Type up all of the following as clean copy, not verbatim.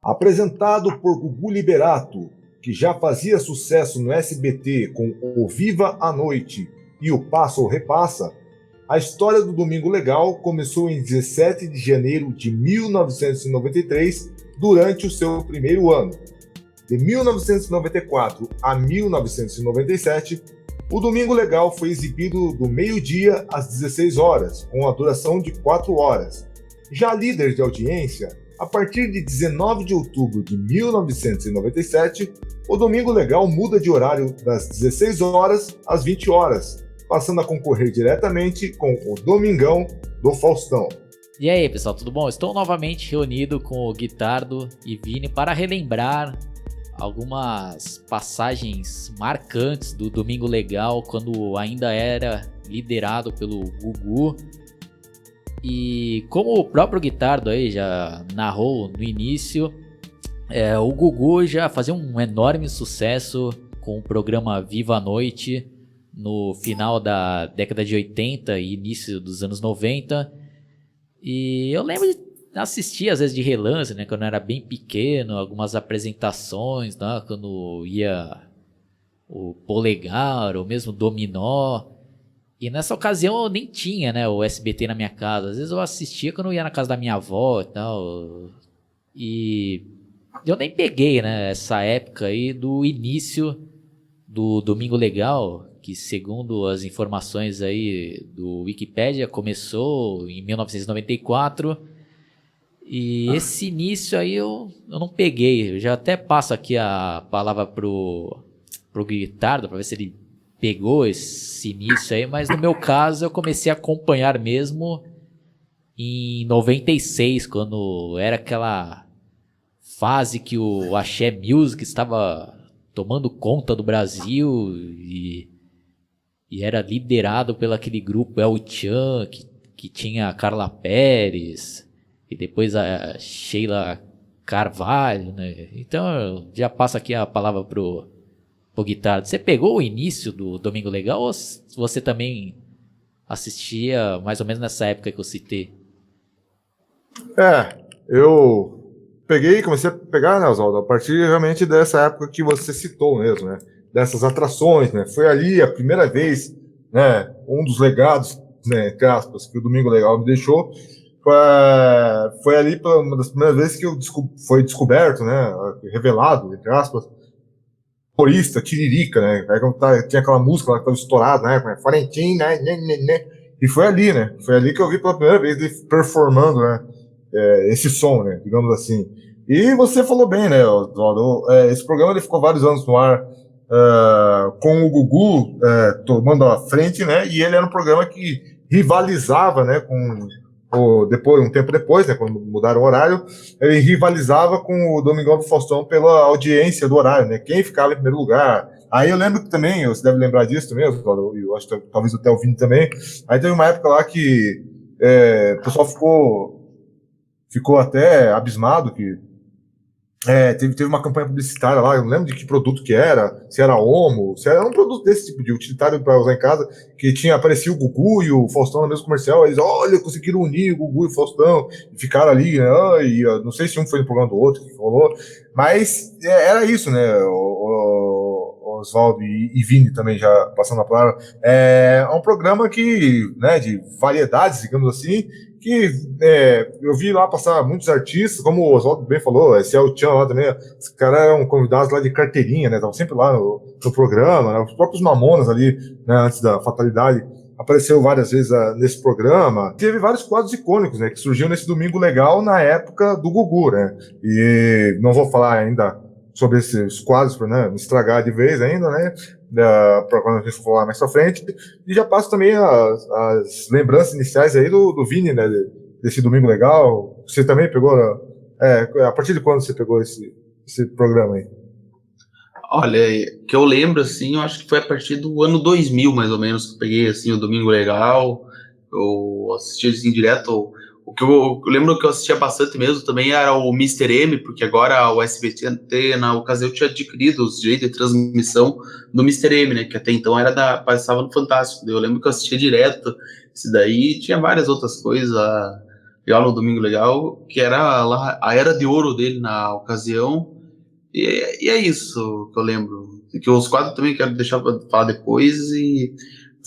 Apresentado por Gugu Liberato, que já fazia sucesso no SBT com O Viva a Noite e O Passa ou Repassa, a história do Domingo Legal começou em 17 de janeiro de 1993, durante o seu primeiro ano. De 1994 a 1997, o Domingo Legal foi exibido do meio-dia às 16 horas, com a duração de 4 horas. Já líder de audiência, a partir de 19 de outubro de 1997, o Domingo Legal muda de horário das 16 horas às 20 horas, passando a concorrer diretamente com o Domingão do Faustão. E aí, pessoal, tudo bom? Estou novamente reunido com o Guitardo e Vini para relembrar algumas passagens marcantes do Domingo Legal, quando ainda era liderado pelo Gugu. E como o próprio Guitardo aí já narrou no início, o Gugu já fazia um enorme sucesso com o programa Viva a Noite no final da década de 80 e início dos anos 90. E eu lembro de assistir às vezes de relance, né, quando eu era bem pequeno, algumas apresentações, né, quando ia o Polegar ou mesmo Dominó. E nessa ocasião eu nem tinha, né, o SBT na minha casa. Às vezes eu assistia quando eu ia na casa da minha avó e tal. E eu nem peguei, né, essa época aí do início do Domingo Legal, que segundo as informações aí do Wikipedia começou em 1994. E esse início aí eu não peguei. Eu já até passo aqui a palavra pro Guitardo para ver se ele pegou esse início aí, mas no meu caso eu comecei a acompanhar mesmo em 96, quando era aquela fase que o Axé Music estava tomando conta do Brasil e era liderado pelo aquele grupo El Chan, que tinha a Carla Pérez e depois a Sheila Carvalho, né? Então eu já passo aqui a palavra pro Guitardo. Você pegou o início do Domingo Legal ou você também assistia mais ou menos nessa época que eu citei? Eu comecei a pegar, né, Oswaldo, a partir realmente dessa época que você citou mesmo, né? Dessas atrações, né? Foi ali a primeira vez, né? Um dos legados, né, entre aspas, que o Domingo Legal me deixou. Foi ali uma das primeiras vezes que foi descoberto, né? Revelado, entre aspas, humorista, Tiririca, né? Tinha aquela música lá que estava estourada, né? Florentina, né? E foi ali, né? Foi ali que eu vi pela primeira vez ele performando, né? Esse som, né? Digamos assim. E você falou bem, né, Oswaldo? Esse programa ele ficou vários anos no ar com o Gugu tomando a frente, né? E ele era um programa que rivalizava, né? Um tempo depois, né, quando mudaram o horário, ele rivalizava com o Domingão do Faustão pela audiência do horário, né? Quem ficava em primeiro lugar. Aí eu lembro que também, você deve lembrar disso também, eu acho que talvez até o Vini também. Aí teve uma época lá que o pessoal ficou até abismado que teve uma campanha publicitária lá, eu não lembro de que produto que era, se era Omo, se era um produto desse tipo de utilitário para usar em casa, que aparecia o Gugu e o Faustão no mesmo comercial, eles, olha, conseguiram unir o Gugu e o Faustão, e ficaram ali, né, e não sei se um foi no programa do outro que falou, mas era isso, né, o Oswaldo e Vini também já passando a palavra, é um programa que, né, de variedades, digamos assim, que eu vi lá passar muitos artistas, como o Oswaldo bem falou, esse El Chan lá também, os caras eram convidados lá de carteirinha, né, estavam sempre lá no programa, né, os próprios Mamonas ali, né, antes da fatalidade, apareceu várias vezes nesse programa. Teve vários quadros icônicos, né, que surgiram nesse Domingo Legal na época do Gugu, né, e não vou falar ainda sobre esses quadros para, né, não estragar de vez ainda, né, para quando a gente for lá mais pra frente, e já passo também as lembranças iniciais aí do Vini, né, desse Domingo Legal. Você também pegou, a partir de quando você pegou esse programa aí? Olha, que eu lembro, assim, eu acho que foi a partir do ano 2000, mais ou menos, que eu peguei, assim, o Domingo Legal, eu assisti, assim, direto. O que eu lembro que eu assistia bastante mesmo também era o Mr. M, porque agora o SBT, na ocasião, tinha adquirido os direitos de transmissão do Mr. M, né, que até então passava no Fantástico. Eu lembro que eu assistia direto, esse daí tinha várias outras coisas, legal no Domingo Legal, que era lá a era de ouro dele na ocasião. E é isso que eu lembro. Que os quadros também quero deixar pra falar depois. E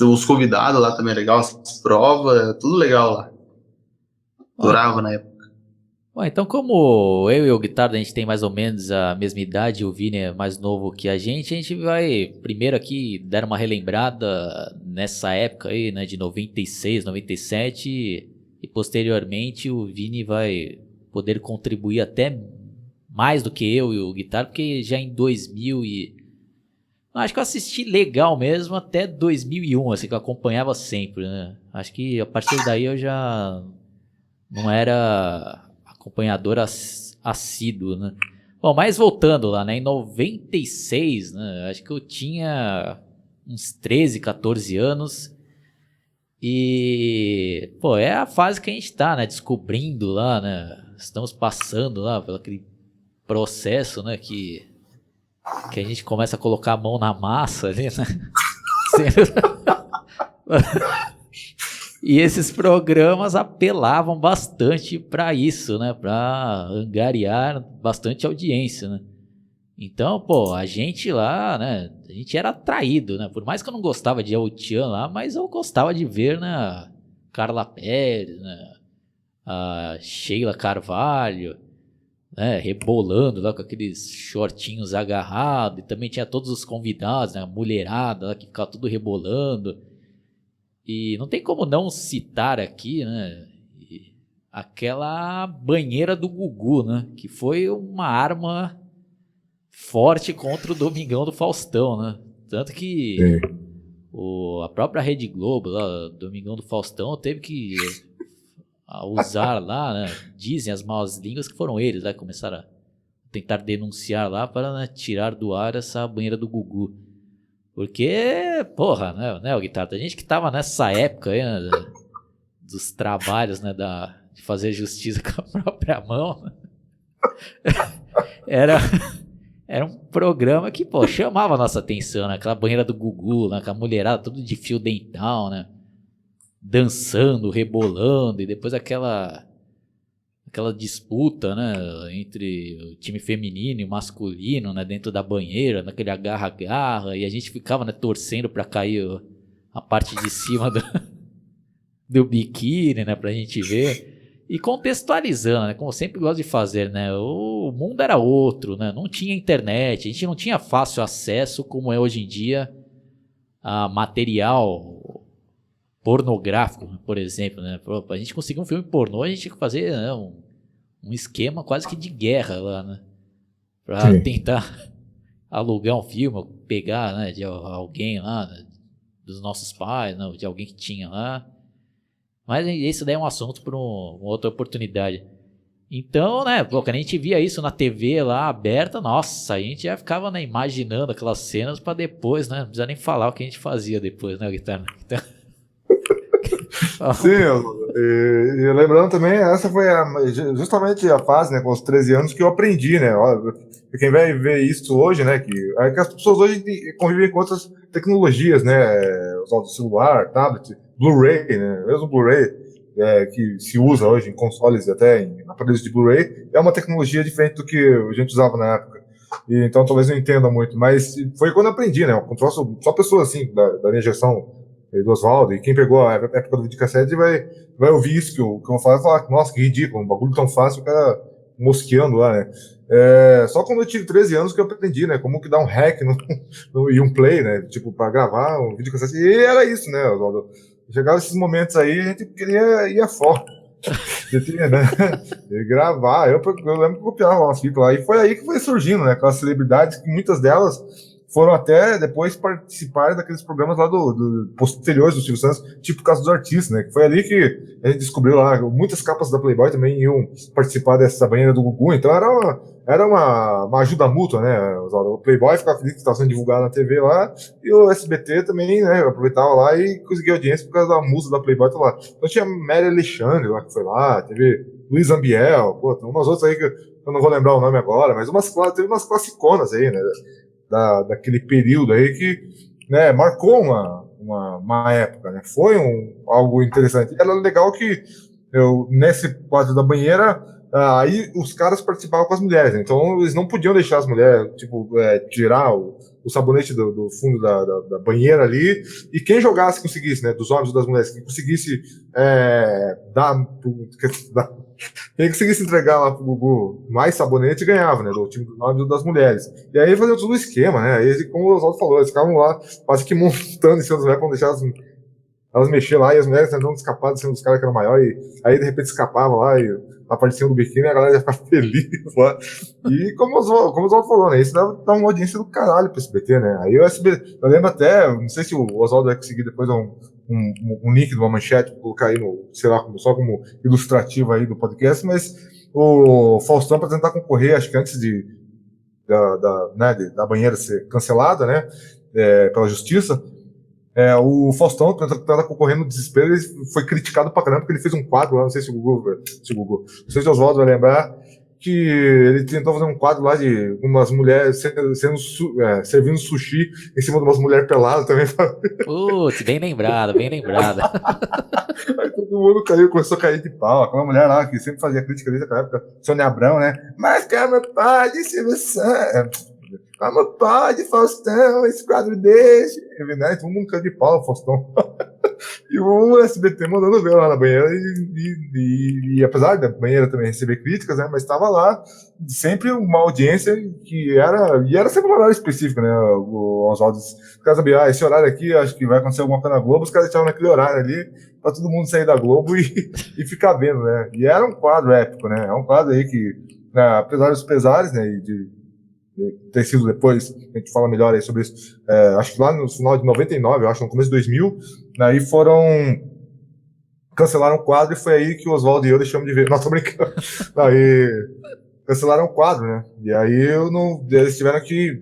os convidados lá também é legal, as provas, tudo legal lá. Adorava na época. Bom, então como eu e o Guitardo, a gente tem mais ou menos a mesma idade, o Vini é mais novo que a gente vai primeiro aqui dar uma relembrada nessa época aí, né, de 96, 97, e posteriormente o Vini vai poder contribuir até mais do que eu e o Guitardo, porque já em 2000 e... Acho que eu assisti legal mesmo até 2001, assim, que eu acompanhava sempre, né? Acho que a partir daí eu já não era acompanhador assíduo, né? Bom, mas voltando lá, né? Em 96, né? Acho que eu tinha uns 13, 14 anos. E, pô, é a fase que a gente tá, né? Descobrindo lá, né? Estamos passando lá pelo aquele processo, né? Que a gente começa a colocar a mão na massa ali, né? E esses programas apelavam bastante para isso, né? Para angariar bastante audiência, né? Então, pô, a gente lá, né? A gente era atraído, né? Por mais que eu não gostava de El-Chan lá, mas eu gostava de ver, né? Carla Pérez, né? A Sheila Carvalho, né? Rebolando lá com aqueles shortinhos agarrados. E também tinha todos os convidados, né? A mulherada lá que ficava tudo rebolando. E não tem como não citar aqui, né, aquela banheira do Gugu, né, que foi uma arma forte contra o Domingão do Faustão, né, tanto que a própria Rede Globo, lá, o Domingão do Faustão, teve que usar lá, né, dizem as más línguas que foram eles, né, começaram a tentar denunciar lá para, né, tirar do ar essa banheira do Gugu. Porque, porra, né, o Guitardo, a gente que tava nessa época aí, né, dos trabalhos, né, de fazer justiça com a própria mão, né, era um programa que, pô, chamava a nossa atenção, né, aquela banheira do Gugu, né, com a mulherada tudo de fio dental, né, dançando, rebolando, e depois aquela disputa, né, entre o time feminino e o masculino, né, dentro da banheira, naquele agarra-agarra, e a gente ficava, né, torcendo para cair a parte de cima do biquíni, né, pra gente ver, e contextualizando, né, como eu sempre gosto de fazer, né, o mundo era outro, né, não tinha internet, a gente não tinha fácil acesso, como é hoje em dia, a material pornográfico, por exemplo, né? Pra gente conseguir um filme pornô, a gente tinha que fazer, né, um esquema quase que de guerra lá, né? Pra tentar alugar um filme, pegar, né, de alguém lá, né, dos nossos pais, né, de alguém que tinha lá. Mas isso daí é um assunto para uma outra oportunidade. Então, né, pô, quando a gente via isso na TV lá aberta, nossa, a gente já ficava, né, imaginando aquelas cenas para depois, né? Não precisa nem falar o que a gente fazia depois, né, Guitarra? Então... Sim, e lembrando também, essa foi justamente a fase, né, com os 13 anos que eu aprendi, né, quem vai ver isso hoje, né, que as pessoas hoje convivem com outras tecnologias, né, usando celular, tablet, Blu-ray, né, mesmo Blu-ray, que se usa hoje em consoles e até em aparelhos de Blu-ray, é uma tecnologia diferente do que a gente usava na época. E, então talvez não entenda muito, mas foi quando eu aprendi, né, só pessoas assim, da minha geração, do Oswaldo, e quem pegou a época do videocassete vai ouvir isso que eu vou falar e falar, nossa, que ridículo, um bagulho tão fácil, o cara mosqueando lá, né? Só quando eu tive 13 anos que eu aprendi, né? Como que dá um hack e um play, né? Tipo, pra gravar um videocassete. E era isso, né, Oswaldo? Chegava esses momentos aí, a gente queria ir a fora. Né? E gravar. Eu lembro que eu copiava umas fitas lá. E foi aí que foi surgindo, né? Aquelas celebridades, que muitas delas foram até depois participar daqueles programas lá posteriores do Silvio Santos, tipo Caso dos Artistas, né? Que foi ali que a gente descobriu lá, muitas capas da Playboy também iam participar dessa banheira do Gugu, então era uma ajuda mútua, né? O Playboy ficava feliz que estava sendo divulgado na TV lá, e o SBT também, né, aproveitava lá e conseguia audiência por causa da musa da Playboy lá. Então tinha Mary Alexandre lá que foi lá, teve Luiz Ambiel, pô, tem umas outras aí que eu não vou lembrar o nome agora, mas teve umas classiconas aí, né? Daquele período aí que, né, marcou uma época, né? Foi algo interessante. Era legal que nesse quadro da banheira, aí os caras participavam com as mulheres, né? Então eles não podiam deixar as mulheres, tipo, tirar o sabonete do fundo da banheira ali, e quem jogasse, conseguisse, né, dos homens ou das mulheres, quem conseguisse quem conseguisse entregar lá pro Gugu mais sabonete ganhava, né, do time dos homens ou das mulheres. E aí fazia todo o esquema, né, aí, como o Oswaldo falou, eles ficavam lá quase que montando em cima das mulheres, quando deixavam elas mexiam lá e as mulheres tentando escapar de cima dos caras que eram maiores, e aí de repente escapava lá e apareciam do biquíni e a galera ia ficar feliz lá. E como o Oswaldo falou, né? Isso dá uma audiência do caralho pro SBT, né? Aí o SBT, eu lembro até, não sei se o Oswaldo vai conseguir depois um link de uma manchete pra colocar aí no, sei lá, só como ilustrativo aí do podcast, mas o Faustão, para tentar concorrer, acho que antes da banheira ser cancelada, né? Pela justiça. O Faustão, tava concorrendo no desespero, ele foi criticado pra caramba, porque ele fez um quadro lá, não sei se o Gugu, não sei se o Oswaldo vai lembrar, que ele tentou fazer um quadro lá de umas mulheres servindo sushi em cima de umas mulheres peladas também. Putz, bem lembrado, bem lembrado. Aí todo mundo começou a cair de pau. Aquela mulher lá que sempre fazia crítica desde aquela época, Sônia Abrão, né? Mas como pode, Silvio Santos? Como pode, Faustão, esse quadro desse? Né? Todo mundo caiu de pau, Faustão. E o SBT mandando ver lá na banheira, e apesar da banheira também receber críticas, né, mas estava lá sempre uma audiência que era sempre um horário específico, né, os Oswaldo, os caras sabiam, esse horário aqui, acho que vai acontecer alguma coisa na Globo, os caras estavam naquele horário ali, para todo mundo sair da Globo e ficar vendo, né, e era um quadro épico, né, é um quadro aí que, né, apesar dos pesares, né, de ter sido depois, a gente fala melhor aí sobre isso, acho que lá no final de 99, eu acho, no começo de 2000, aí cancelaram o quadro e foi aí que o Oswaldo e eu deixamos de ver. Nossa, tô brincando. Aí cancelaram o quadro, né? E aí eles tiveram que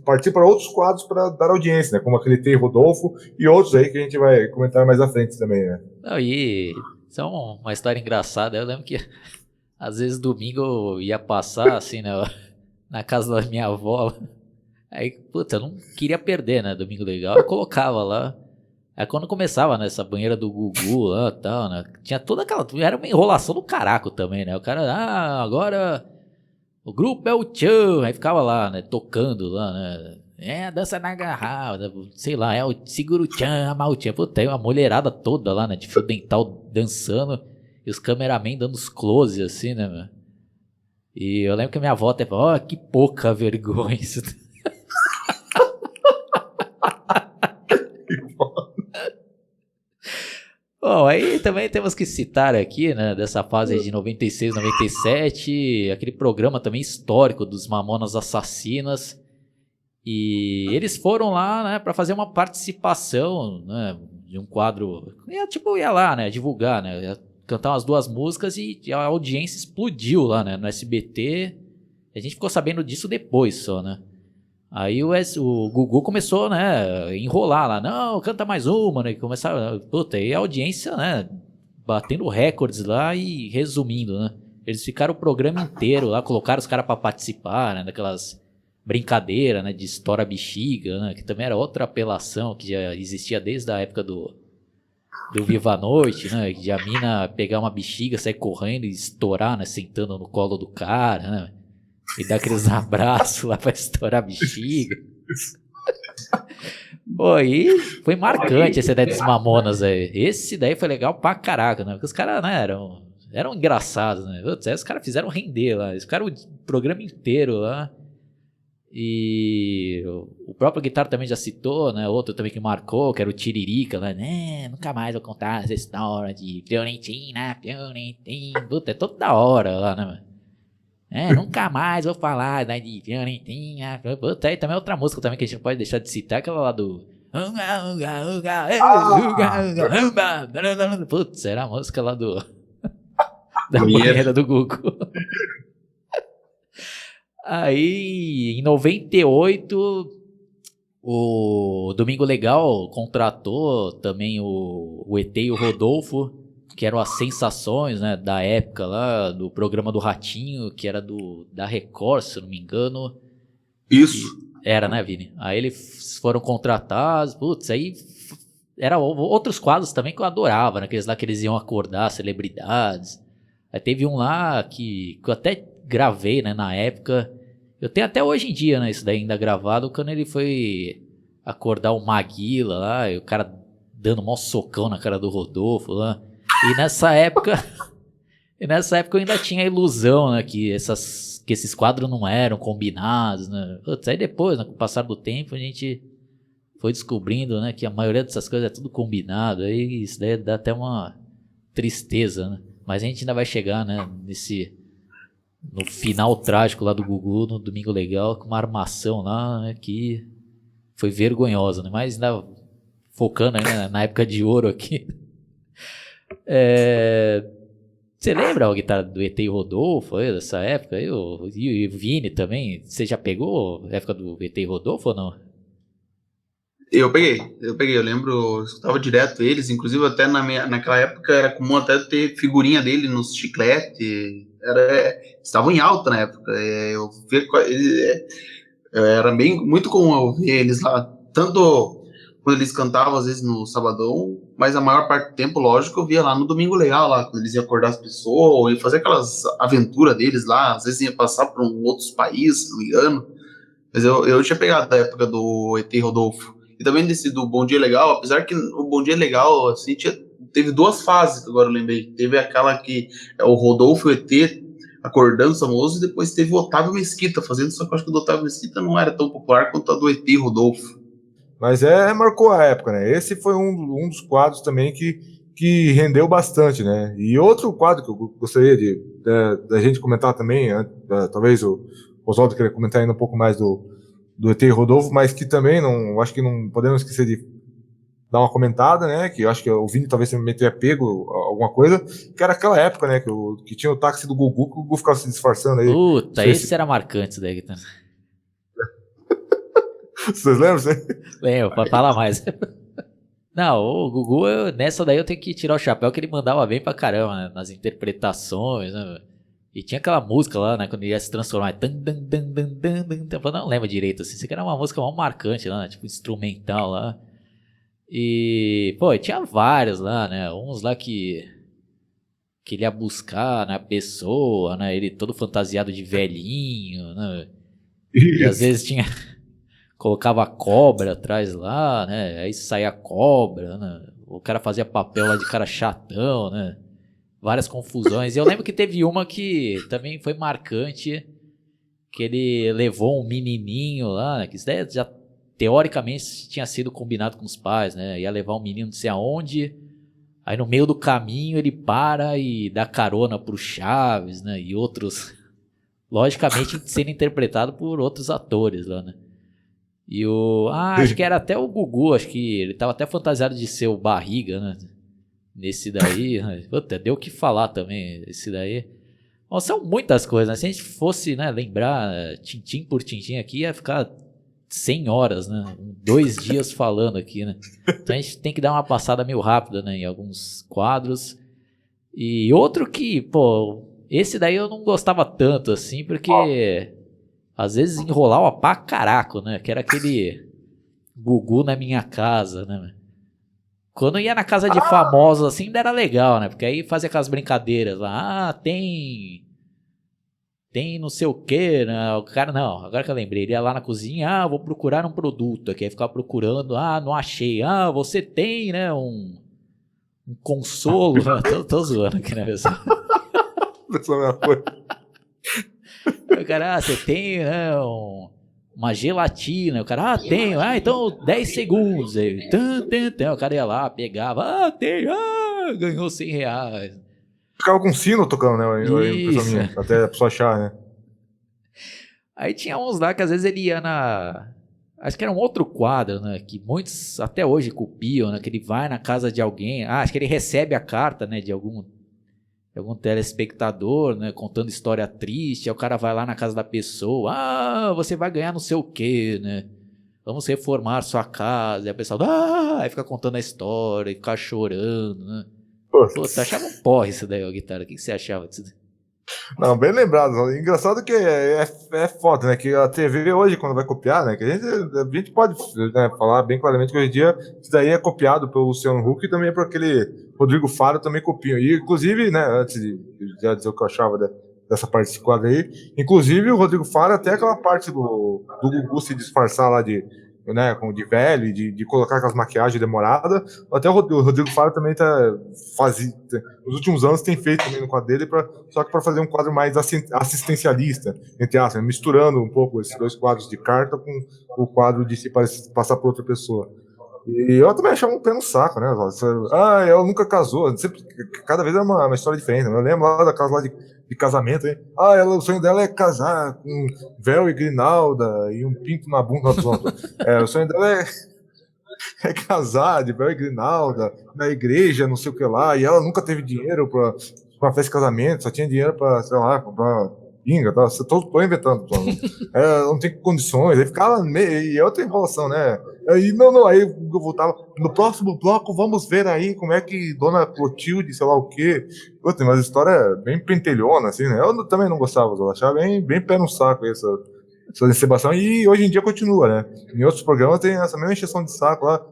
partir para outros quadros para dar audiência, né? Como aquele T. Rodolfo e outros aí que a gente vai comentar mais à frente também, né? Não, e isso é uma história engraçada. Eu lembro que às vezes domingo eu ia passar assim, né, na casa da minha avó. Aí, puta, eu não queria perder, né? Domingo Legal. Eu colocava lá. Aí quando começava, né, essa banheira do Gugu lá e tal, né? Tinha toda aquela. Era uma enrolação do caraco também, né? O cara, agora o grupo é o Tchan. Aí ficava lá, né? Tocando lá, né? Dança na garrafa, sei lá, segura o Tchan, amar o Tchan. Puta, tem uma mulherada toda lá, né? De fio dental dançando. E os cameramen dando os close assim, né, mano? E eu lembro que a minha avó até falou, que pouca vergonha isso. Bom, aí também temos que citar aqui, né, dessa fase aí de 96, 97, aquele programa também histórico dos Mamonas Assassinas. E eles foram lá, né, pra fazer uma participação, né, de um quadro, ia lá, né, divulgar, né, ia cantar umas 2 músicas e a audiência explodiu lá, né, no SBT. A gente ficou sabendo disso depois só, né. Aí o Gugu começou, né, enrolar lá, não, canta mais uma, né, começava, puta, e a audiência, né, batendo recordes lá e resumindo, né, eles ficaram o programa inteiro lá, colocaram os caras pra participar, né, daquelas brincadeiras, né, de estourar bexiga, né, que também era outra apelação que já existia desde a época do Viva a Noite, né, de a mina pegar uma bexiga, sair correndo e estourar, né, sentando no colo do cara, né, e dar aqueles abraços lá pra estourar a bexiga. Pô, e foi marcante esse daí dos Mamonas aí. Esse daí foi legal pra caraca, né? Porque os caras, né, eram engraçados, né? Putz, aí os caras fizeram render lá. Eles ficaram o programa inteiro lá. E o próprio Guitarra também já citou, né? Outro também que marcou, que era o Tiririca, né? Nunca mais vou contar essa história de Fiorentina. Puta, é toda da hora lá, né, mano? Nunca mais vou falar da de Fiorentina. Puta, aí também é outra música também que a gente não pode deixar de citar, aquela lá do... Putz, era a música lá da banheira do Gugu. Aí, em 98, o Domingo Legal contratou também o ET e o Rodolfo, que eram as sensações, né, da época lá, do programa do Ratinho, que era da Record, se eu não me engano. Isso. Era, né, Vini? Aí eles foram contratados, putz, aí Era outros quadros também que eu adorava, né? Aqueles lá que eles iam acordar celebridades. Aí teve um lá que eu até gravei, né, na época. Eu tenho até hoje em dia, né, isso daí ainda gravado, quando ele foi acordar o Maguila lá, e o cara dando mó socão na cara do Rodolfo lá. E nessa época eu ainda tinha a ilusão, né, que esses quadros não eram combinados, né. Putz, aí depois, né, com o passar do tempo, a gente foi descobrindo, né, que a maioria dessas coisas é tudo combinado. Aí isso daí dá até uma tristeza, né. Mas a gente ainda vai chegar, né, no final trágico lá do Gugu, no Domingo Legal, com uma armação lá, né, que foi vergonhosa, né? Mas ainda focando aí, né, na época de ouro aqui. Você lembra a guitarra do ET e Rodolfo, dessa época? E o Vini também, você já pegou a época do ET e Rodolfo ou não? Eu peguei, eu lembro, eu escutava direto eles, inclusive até naquela época era comum até ter figurinha dele nos chiclete, estavam em alta na época, era muito comum eu ver eles lá, tanto quando eles cantavam às vezes no Sabadão, mas a maior parte do tempo, lógico, eu via lá no Domingo Legal, lá, quando eles iam acordar as pessoas, e fazer aquelas aventuras deles lá, às vezes ia passar por outros países, se não me engano, mas eu tinha pegado da época do ET Rodolfo. E também desse do Bom Dia Legal, apesar que o Bom Dia Legal, assim, teve duas fases, que agora eu lembrei. Teve aquela que é o Rodolfo e o ET acordando famoso, e depois teve o Otávio Mesquita fazendo, só que eu acho que o do Otávio Mesquita não era tão popular quanto a do ET Rodolfo. Mas marcou a época, né? Esse foi um dos quadros também que rendeu bastante, né? E outro quadro que eu gostaria da gente comentar também, talvez o Oswaldo queria comentar ainda um pouco mais do ET Rodolfo, mas que também acho que não podemos esquecer de dar uma comentada, né? Que eu acho que o Vini talvez também tenha pego alguma coisa, que era aquela época, né? Que tinha o táxi do Gugu, que o Gugu ficava se disfarçando aí. Puta, esse era marcante isso daí. Vocês lembram? Lembro, pode falar mais. Não, o Gugu, nessa daí eu tenho que tirar o chapéu, que ele mandava bem pra caramba, né? Nas interpretações, né? E tinha aquela música lá, né? Quando ele ia se transformar. Eu não lembro direito, assim. Isso aqui era uma música mal marcante lá, né, tipo instrumental lá. E, pô, tinha vários lá, né? Uns lá que ele ia buscar, né, a pessoa, né? Ele todo fantasiado de velhinho, né? E às vezes colocava a cobra atrás lá, né? Aí saía a cobra, né? O cara fazia papel lá de cara chatão, né? Várias confusões. E eu lembro que teve uma que também foi marcante, que ele levou um menininho lá, né? Que isso daí já teoricamente tinha sido combinado com os pais, né? Ia levar um menino não sei aonde. Aí no meio do caminho ele para e dá carona pro Chaves, né? E outros, logicamente sendo interpretado por outros atores lá, né? E acho que era até o Gugu, acho que ele tava até fantasiado de ser o Barriga, né? Nesse daí, puta, deu o que falar também, esse daí. Bom, são muitas coisas, né? Se a gente fosse, né, lembrar tintim por tintim aqui, ia ficar 100 horas, né? 2 dias falando aqui, né? Então a gente tem que dar uma passada meio rápida, né, em alguns quadros. E outro que, pô, esse daí eu não gostava tanto, assim, porque às vezes enrolava pra caraco, né? Que era aquele Gugu na minha casa, né? Quando ia na casa de famosos, assim, ainda era legal, né? Porque aí fazia aquelas brincadeiras lá. Tem não sei o que, né? O cara, não, agora que eu lembrei, ele ia lá na cozinha, vou procurar um produto aqui. Aí ficava procurando, não achei. Você tem, né, um consolo. tô zoando aqui, né, pessoal? O cara, você tem, né, uma gelatina, o cara, tenho, então 10 segundos, aí, o cara ia lá, pegava, tem, ganhou R$100. Ficava com sino tocando, né, até a pessoa achar, né. Aí tinha uns lá que às vezes ele ia acho que era um outro quadro, né, que muitos até hoje copiam, né, que ele vai na casa de alguém, acho que ele recebe a carta, né, de algum telespectador, né, contando história triste, aí o cara vai lá na casa da pessoa, você vai ganhar não sei o que, né, vamos reformar sua casa, e a pessoa, aí fica contando a história, e fica chorando, né. Pô, tu achava um porre isso daí, ó, guitarra, o que você achava disso? Não, bem lembrado. Engraçado que é foda, né? Que a TV hoje, quando vai copiar, né? Que a gente pode, né, falar bem claramente que hoje em dia isso daí é copiado pelo Luciano Huck e também por aquele Rodrigo Faro também copiam. E, inclusive, né, antes de já dizer o que eu achava dessa parte desse quadro aí, inclusive o Rodrigo Faro, até aquela parte do Gugu se disfarçar lá de, né, como de velho e de colocar aquelas maquiagens demoradas. Até o Rodrigo Faro também nos últimos anos tem feito também no quadro dele, só que para fazer um quadro mais assistencialista, entre aspas, misturando um pouco esses dois quadros de carta com o quadro de se passar por outra pessoa. E eu também achava um pé no saco, né? Ela nunca casou. Sempre, cada vez é uma história diferente. Né? Eu lembro lá da casa lá de casamento, hein? O sonho dela é casar com véu e grinalda e um pinto na bunda dos outros. O sonho dela é casar de véu e grinalda na igreja, não sei o que lá. E ela nunca teve dinheiro pra festa de casamento, só tinha dinheiro pra, sei lá, comprar pinga, tá? Tô inventando, não tem condições, aí ficava e é outra enrolação, né? Aí aí eu voltava, no próximo bloco vamos ver aí como é que Dona Clotilde, sei lá o quê. Outra, mas a história é bem pentelhona, assim, né? Eu também não gostava, eu achava bem pé no saco essa encebação, e hoje em dia continua, né? Em outros programas tem essa mesma encheção de saco lá.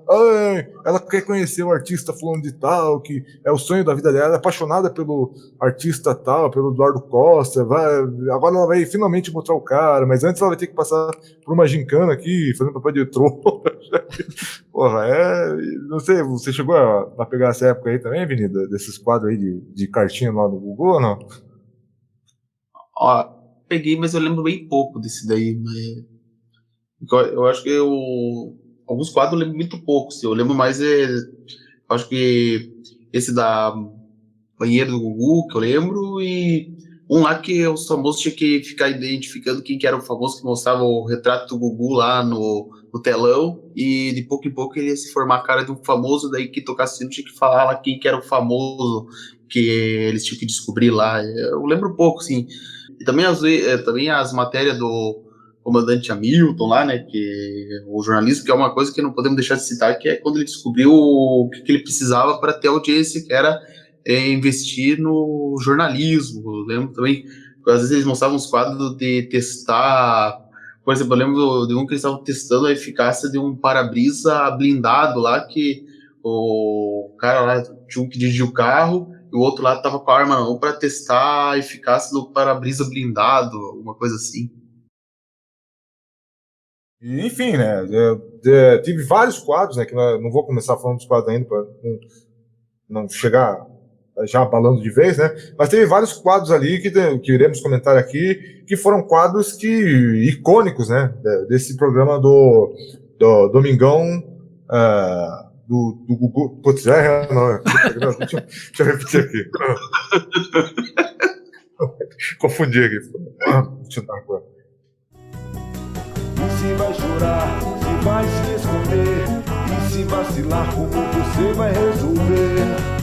Ela quer conhecer o artista fulano de tal, que é o sonho da vida dela, ela é apaixonada pelo artista tal, pelo Eduardo Costa, agora ela vai finalmente mostrar o cara, mas antes ela vai ter que passar por uma gincana aqui, fazendo papel de trouxa. Porra, não sei, você chegou a pegar essa época aí também, Vini, desses quadros aí de cartinha lá no Google ou não? Ó, peguei, mas eu lembro bem pouco desse daí. Eu acho que alguns quadros eu lembro muito pouco. Eu lembro mais, eu acho que esse da banheiro do Gugu, que eu lembro, e um lá que os famosos tinham que ficar identificando quem que era o famoso, que mostrava o retrato do Gugu lá no telão, e de pouco em pouco ele ia se formar a cara de um famoso, daí que tocasse sino tinha que falar lá quem que era o famoso, que eles tinham que descobrir lá. Eu lembro pouco, sim. E também as matérias do comandante Hamilton lá, né, que o jornalismo, que é uma coisa que não podemos deixar de citar, que é quando ele descobriu o que ele precisava para ter audiência, que era investir no jornalismo. Eu lembro também, às vezes eles mostravam uns quadros de testar, por exemplo, eu lembro de um que eles estavam testando a eficácia de um para-brisa blindado lá, que o cara lá tinha um que dirigia o carro, e o outro lá estava com a arma na mão para testar a eficácia do para-brisa blindado, alguma coisa assim. E, enfim, né? Tive vários quadros, né? Que não vou começar falando dos quadros ainda para não chegar já abalando de vez, né? Mas teve vários quadros ali que iremos comentar aqui, que foram quadros icônicos, né? Desse programa do Domingão. Do Gugu. Putz, não. Deixa eu repetir aqui. Confundi aqui. Deixa eu dar uma. E se vai chorar, se vai se esconder, e se vacilar, como você vai resolver?